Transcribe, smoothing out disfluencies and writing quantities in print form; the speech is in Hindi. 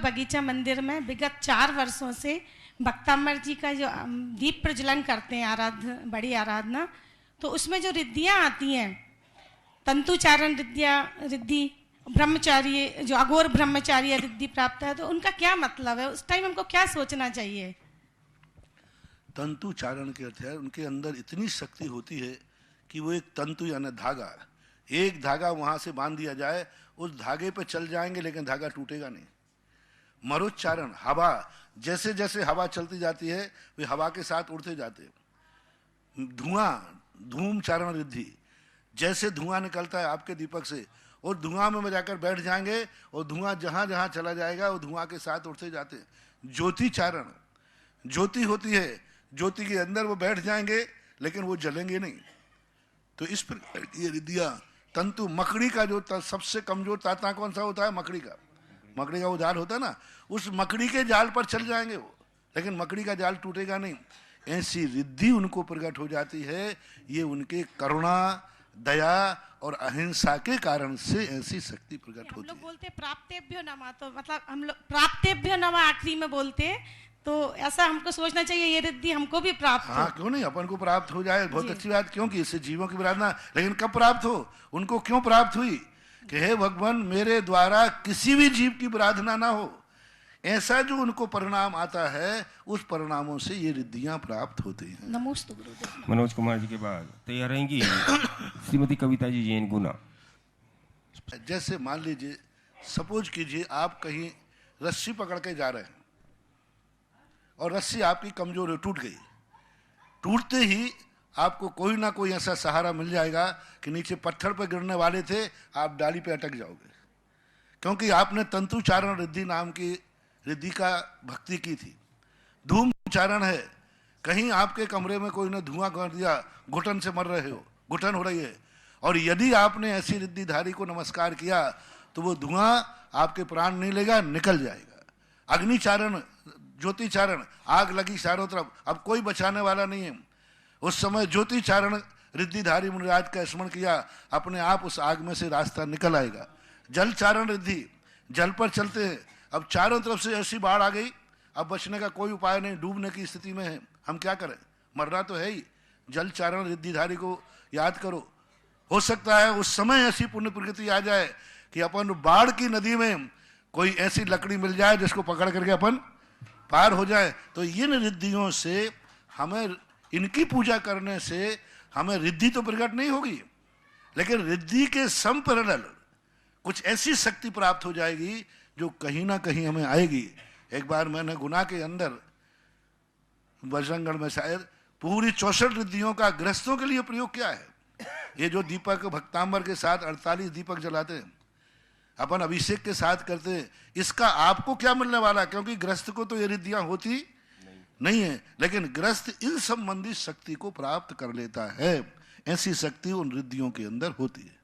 बगीचा मंदिर में विगत 4 वर्षों से भक्ताम्बर जी का जो दीप प्रज्वलन करते हैं बड़ी आराधना, तो उसमें जो रिद्धियाँ आती हैं, तंतुचारण रिद्धि, ब्रह्मचारी जो अघोर ब्रह्मचारी रिद्धि प्राप्त है, तो उनका क्या मतलब है? उस टाइम हमको क्या सोचना चाहिए? तंतुचारण के अर्थ है उनके अंदर इतनी शक्ति होती है कि वो एक तंतु यानी धागा, एक धागा वहां से बांध दिया जाए, उस धागे पे चल जाएंगे लेकिन धागा टूटेगा नहीं। मरोच्चारण, हवा, जैसे जैसे हवा चलती जाती है वे हवा के साथ उड़ते जाते। धुआं, धूम चारण रिद्धि, जैसे धुआं निकलता है आपके दीपक से, और धुआं में जाकर बैठ जाएंगे और धुआं जहां जहां चला जाएगा वो धुआं के साथ उड़ते जाते। ज्योति चारण, ज्योति होती है, ज्योति के अंदर वो बैठ जाएंगे लेकिन वो जलेंगे नहीं। तो इस पर ये रिद्धियां, तंतु, मकड़ी का जो सबसे कमजोर तांता कौन सा होता है? मकड़ी का। मकड़ी का वो जाल होता है ना, उस मकड़ी के जाल पर चल जाएंगे वो, लेकिन मकड़ी का जाल टूटेगा नहीं। ऐसी रिद्धि उनको प्रकट हो जाती है। ये उनके करुणा, दया और अहिंसा के कारण से ऐसी शक्ति प्रकट होती है। हम लोग बोलते प्राप्तेभ्यो नमः, तो मतलब हम लोग प्राप्तेभ्यो नमः आखिरी में बोलते हैं, तो ऐसा हमको सोचना चाहिए ये रिद्धि हमको भी प्राप्त हो। हाँ, क्यों नहीं, अपन को प्राप्त हो जाए, बहुत अच्छी बात। क्योंकि इससे जीवों की प्रार्थना, लेकिन कब प्राप्त हो? उनको क्यों प्राप्त हुई कि हे भगवान मेरे द्वारा किसी भी जीव की प्रार्थना ना हो, ऐसा जो उनको परिणाम आता है, उस परिणामों से ये रिद्धियां प्राप्त होती हैं। नमोस्तु गुरुदेव। मनोज कुमार जी के बाद तैयार रहेंगी श्रीमती कविता जी जैन गुना। जैसे मान लीजिए, सपोज कीजिए आप कहीं रस्सी पकड़ के जा रहे हैं और रस्सी आपकी कमजोर है, टूट गई। टूटते ही आपको कोई ना कोई ऐसा सहारा मिल जाएगा कि नीचे पत्थर पर गिरने वाले थे, आप डाली पे अटक जाओगे, क्योंकि आपने तंतुचारण रिद्धि नाम की रिद्धि का भक्ति की थी। धूम उच्चारण है, कहीं आपके कमरे में कोई ने धुआं कर दिया, घुटन से मर रहे हो, घुटन हो रही है, और यदि आपने ऐसी रिद्धिधारी को नमस्कार किया तो वो धुआं आपके प्राण नहीं लेगा, निकल जाएगा। अग्निचारण, ज्योतिचारण, आग लगी चारों तरफ, अब कोई बचाने वाला नहीं है। उस समय ज्योतिचारण रिद्धिधारी मुनिराज का स्मरण किया, अपने आप उस आग में से रास्ता निकल आएगा। जलचारण रिद्धि, जल पर चलते हैं, अब चारों तरफ से ऐसी बाढ़ आ गई, अब बचने का कोई उपाय नहीं, डूबने की स्थिति में है, हम क्या करें, मरना तो है ही। जलचारण रिद्धिधारी को याद करो। हो सकता है उस समय ऐसी पुण्य प्रकृति आ जाए कि अपन बाढ़ की नदी में कोई ऐसी लकड़ी मिल जाए जिसको पकड़ करके अपन पार हो जाए। तो इन रिद्धियों से हमें, इनकी पूजा करने से हमें रिद्धि तो प्रकट नहीं होगी, लेकिन रिद्धि के संपैरेलल कुछ ऐसी शक्ति प्राप्त हो जाएगी जो कहीं ना कहीं हमें आएगी। एक बार मैंने गुना के अंदर बजरंगगढ़ में शायद पूरी 64 रिद्धियों का गृहस्थों के लिए प्रयोग किया है। ये जो दीपक भक्तांबर के साथ 48 दीपक जलाते हैं, अपन अभिषेक के साथ करते हैं, इसका आपको क्या मिलने वाला? क्योंकि गृहस्थ को तो ये रिद्धियां होती नहीं है, लेकिन गृहस्थ इन संबंधी शक्ति को प्राप्त कर लेता है। ऐसी शक्ति उन रिद्धियों के अंदर होती है।